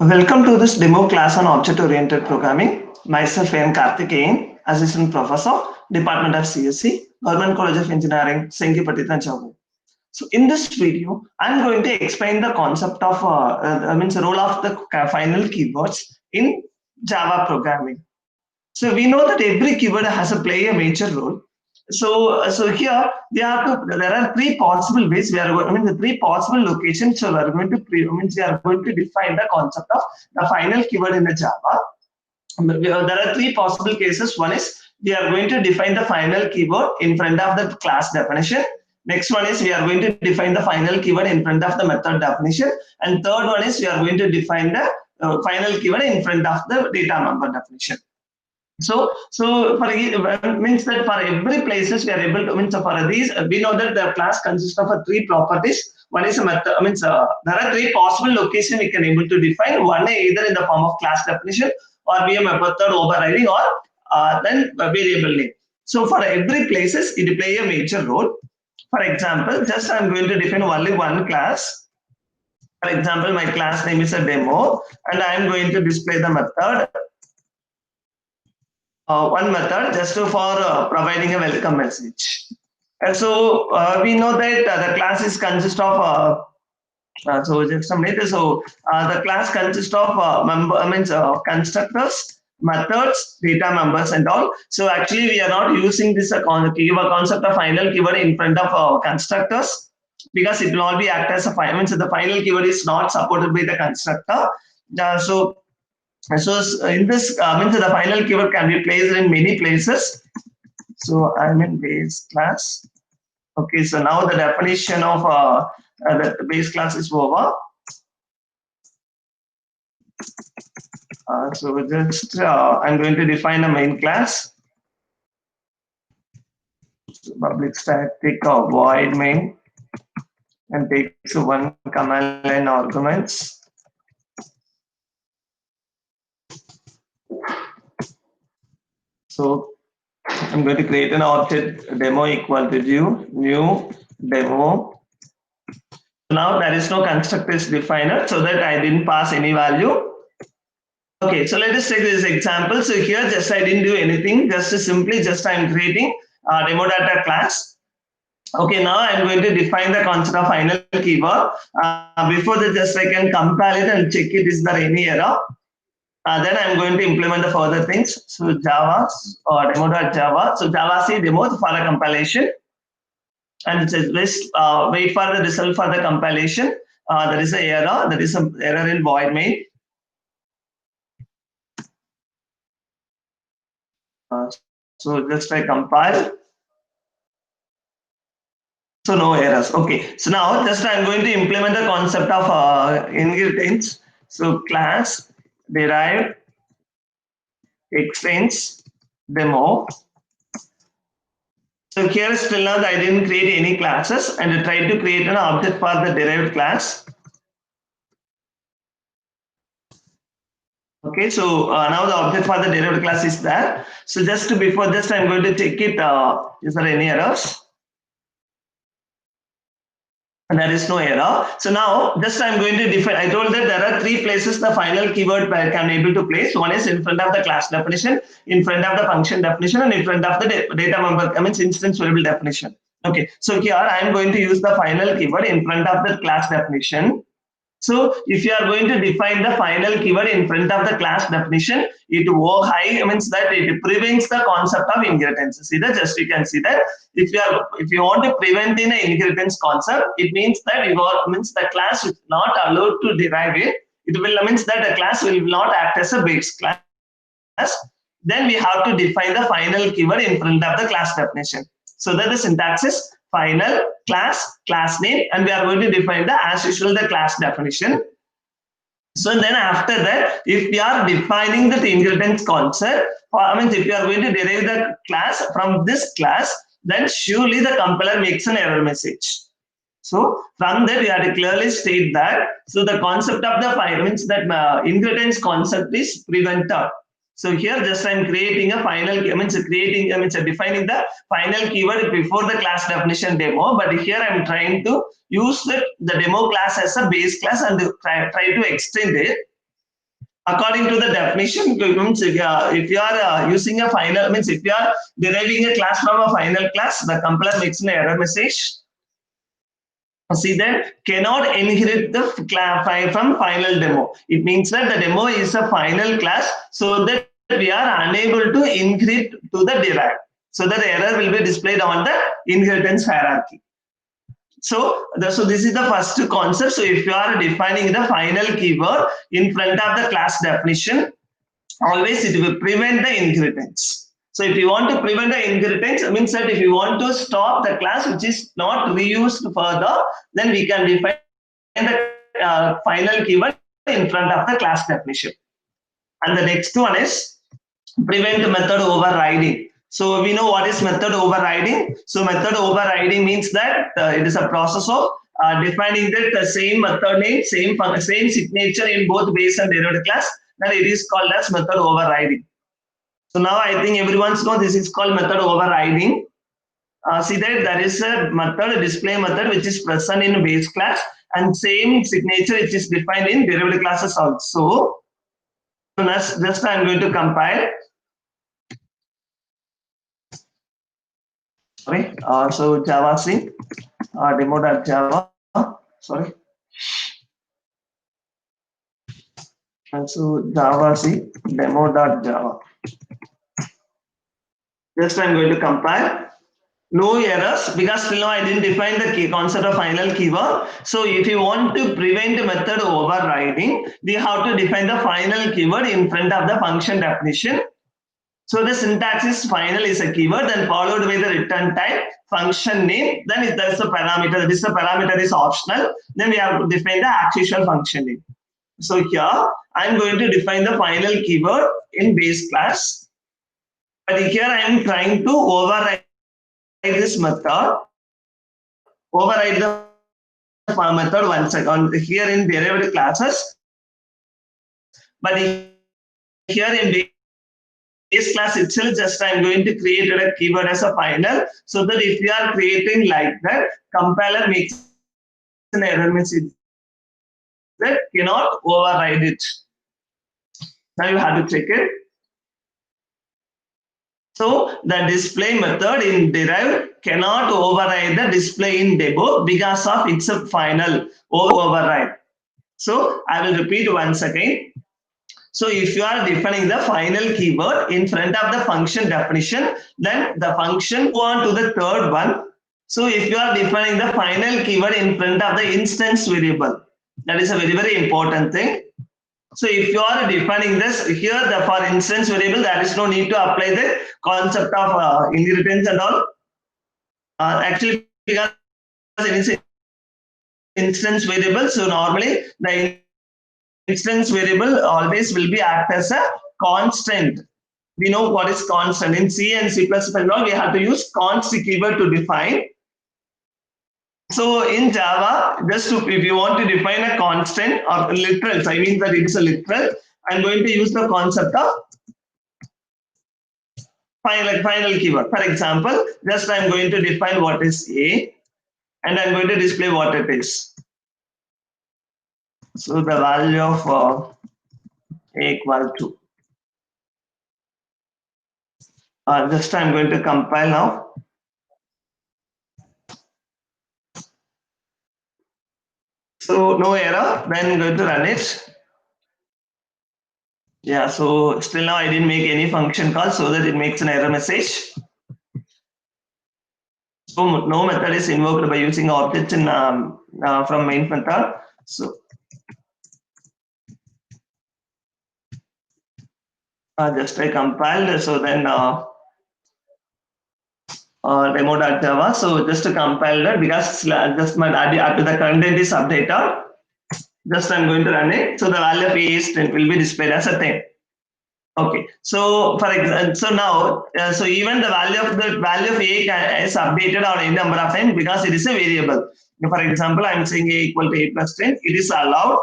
Welcome to this demo class on object-oriented programming. Myself, N. Karthikeyan, Assistant Professor, Department of CSC, Government College of Engineering, Sengipatty, Tanjavur. So in this video, I'm going to explain the concept of, the role of the final keywords in Java programming. So we know that every keyword has a play a major role. So here there are three possible ways we are going. The three possible locations. So we are going to we are going to define the concept of the final keyword in the Java. There are three possible cases. One is we are going to define the final keyword in front of the class definition. Next one is we are going to define the final keyword in front of the method definition. And third one is we are going to define the final keyword in front of the data member definition. So for means that for every places we are able to means for these we know that the class consists of three properties. One is a method there are three possible locations we can able to define. One either in the form of class definition or be a method overriding or then a variable name. So for every places it play a major role. For example, just I'm going to define only one class. For example, my class name is a demo and I am going to display the method. One method just for providing a welcome message. And so we know that the class is consist of so just some later. So the class consists of constructors, methods, data members, and all. So actually, we are not using this keyword concept of final keyword in front of constructors because it will not be act as a final. Means the final keyword is not supported by the constructor. So in this means the final keyword can be placed in many places. So I'm in base class. Okay, so now the definition of the base class is over. So just I'm going to define a main class. So public static void main and takes one command line arguments. So I'm going to create an object demo equal to new demo. Now there is no constructor is defined so that I didn't pass any value. Okay, so let us take this example. So here just I didn't do anything, just simply I'm creating a demo data class. Okay, now I'm going to define the concept of final keyword. Before that, just I can compile it and check it is there any error. Then I'm going to implement the further things. So Java or demo.java. So Java C demo for the compilation. And it says wait for the result for the compilation. There is an error. There is some error in void main. So just I compile. So no errors. Okay. So now just I'm going to implement the concept of inheritance. So class derived extends demo. So here still now I didn't create any classes and I tried to create an object for the derived class. Okay, so now the object for the derived class is there. So before I'm going to check it. Is there any errors? And there is no error. So now I'm going to define. I told that there are three places the final keyword can be able to place. One is in front of the class definition, in front of the function definition, and in front of the data member, instance variable definition. Okay, so here I am going to use the final keyword in front of the class definition. So if you are going to define the final keyword in front of the class definition, it means that it prevents the concept of inheritance. See that you can see that if you want to prevent in an inheritance concept, it means that means the class is not allowed to derive it. It will means that the class will not act as a base class. Then we have to define the final keyword in front of the class definition. So that the syntax is final class name, and we are going to define as usual the class definition. So then after that, if we are defining the inheritance concept, if you are going to derive the class from this class, then surely the compiler makes an error message. So from that we have to clearly state that. So the concept of the file means that inheritance concept is prevented. So here I'm creating a final, defining the final keyword before the class definition demo, but here I'm trying to use the demo class as a base class and try to extend it. According to the definition, means if you are using a final, means if you are deriving a class from a final class, the compiler makes an error message. See that cannot inherit the file from final demo. It means that the demo is a final class, so that we are unable to inherit to the derived. So that error will be displayed on the inheritance hierarchy. So this is the first concept. So if you are defining the final keyword in front of the class definition, always it will prevent the inheritance. So if you want to prevent the inheritance, it means that if you want to stop the class which is not reused further, then we can define the final keyword in front of the class definition. And the next one is prevent method overriding. So we know what is method overriding. So method overriding means that it is a process of defining that the same method name, same signature in both base and derived class. Then it is called as method overriding. So now I think everyone's know this is called method overriding. See that there is a method, display method, which is present in base class, and same signature which is defined in derived classes also. So just I'm going to compile. Sorry, so JavaC demo.java. Sorry. And so JavaC demo.java. Just I'm going to compile. No errors because till now I didn't define the concept of final keyword. So if you want to prevent method overriding, we have to define the final keyword in front of the function definition. So the syntax is final is a keyword, then followed by the return type, function name, then if there is a parameter, this parameter is optional, then we have to define the actual function name. So here I'm going to define the final keyword in base class, but here I am trying to override this method, override the method once again here in derived classes, but here in base class itself, just I'm going to create a keyword as a final, so that if you are creating like that, compiler makes an error message that cannot override it. Now you have to check it. So the display method in derived cannot override the display in debug because of it's a final override. So I will repeat once again. So if you are defining the final keyword in front of the function definition, then the function go on to the third one. So if you are defining the final keyword in front of the instance variable, that is a very, very important thing. So if you are defining this here, for instance variable, there is no need to apply the concept of inheritance and all. Actually, because it is instance variable, so normally the instance variable always will be act as a constant. We know what is constant. In C and C++, we have to use const keyword to define. So in Java, if you want to define a constant or literal, I mean that it is a literal, I'm going to use the concept of final keyword. For example, just I'm going to define what is A, and I'm going to display what it is. So the value of A equal to. Just I'm going to compile now. So no error, then I'm going to run it. Yeah, so still now I didn't make any function call so that it makes an error message. So no method is invoked by using objects in from main method. So just I compiled. So then demo.java. So just to compile that because just my after the content is updated. Just I'm going to run it. So the value of A is 10 will be displayed as a 10. Okay. So for example, so now so even the value of A is updated on any number of times because it is a variable. For example, I'm saying A equal to A plus 10. It is allowed.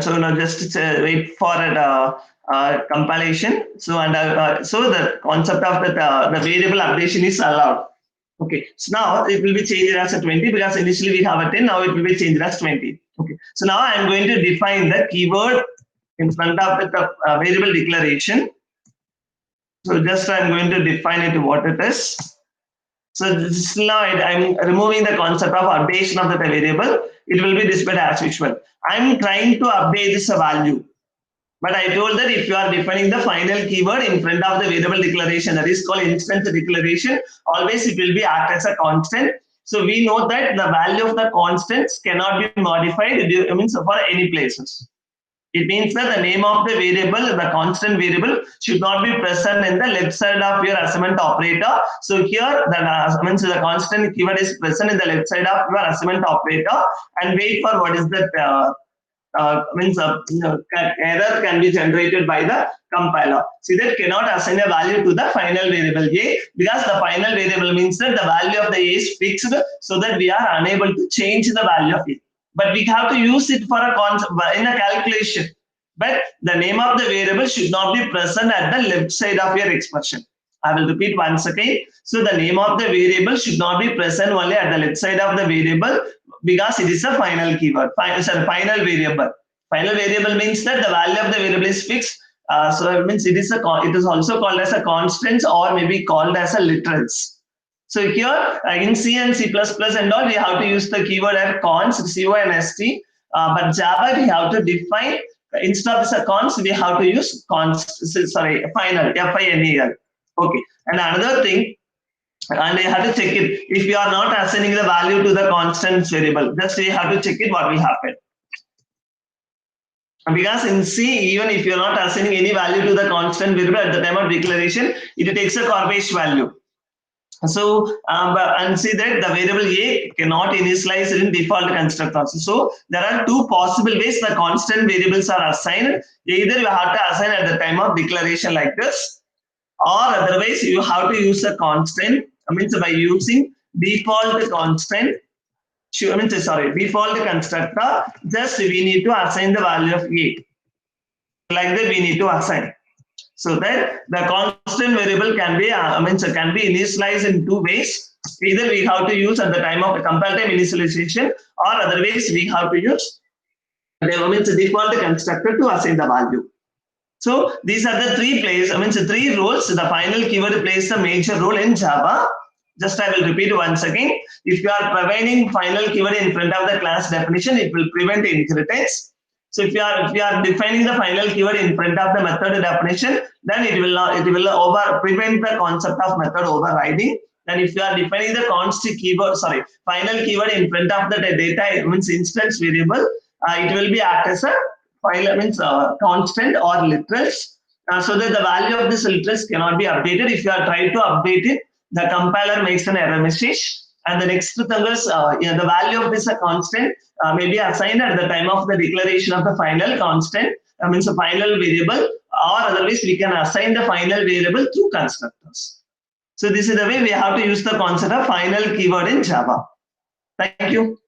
So now just wait for a compilation. So and so the concept of the variable updation is allowed. Okay, so now it will be changed as a 20 because initially we have a 10, now it will be changed as 20. Okay, so now I'm going to define the keyword in front of the variable declaration. So just I'm going to define it what it is. So this now I'm removing the concept of updation of the variable. It will be displayed as usual. I'm trying to update this value. But I told that if you are defining the final keyword in front of the variable declaration, that is called instance declaration, always it will be act as a constant. So we know that the value of the constants cannot be modified, it means for any places. It means that the name of the variable, the constant variable, should not be present in the left side of your assignment operator. So here the means the constant keyword is present in the left side of your assignment operator, and wait for what is that error can be generated by the compiler. See that cannot assign a value to the final variable a, because the final variable means that the value of the a is fixed, so that we are unable to change the value of it. But we have to use it for a in a calculation. But the name of the variable should not be present at the left side of your expression. I will repeat once again. So the name of the variable should not be present only at the left side of the variable, because it is a final keyword, final variable. Final variable means that the value of the variable is fixed. So it means it is also called as a constant, or maybe called as a literals. So here in C and C++ and all, we have to use the keyword as const, const. But Java we have to define, instead of this const we have to use final, final. Okay, and another thing, and you have to check it. If you are not assigning the value to the constant variable, just you have to check it what will happen. Because in C, even if you are not assigning any value to the constant variable at the time of declaration, it takes a garbage value. So and see that the variable a cannot initialize in default constructors. So there are two possible ways the constant variables are assigned. Either you have to assign at the time of declaration like this, or otherwise you have to use a constant. I mean, by using default constant, default constructor, just we need to assign the value of a. Like that we need to assign. So that the constant variable can be can be initialized in two ways. Either we have to use at the time of the compile time initialization, or otherwise we have to use the default constructor to assign the value. So these are the three three roles. The final keyword plays a major role in Java. Just I will repeat once again. If you are providing final keyword in front of the class definition, it will prevent inheritance. So if you are defining the final keyword in front of the method definition, then it will prevent the concept of method overriding. And if you are defining the final keyword in front of the data instance variable, it will be act as a constant or literals, so that the value of this literals cannot be updated. If you are trying to update it, the compiler makes an error message. And the next thing is the value of this constant may be assigned at the time of the declaration of the final constant, a final variable, or otherwise we can assign the final variable through constructors. So this is the way we have to use the concept of final keyword in Java. Thank you.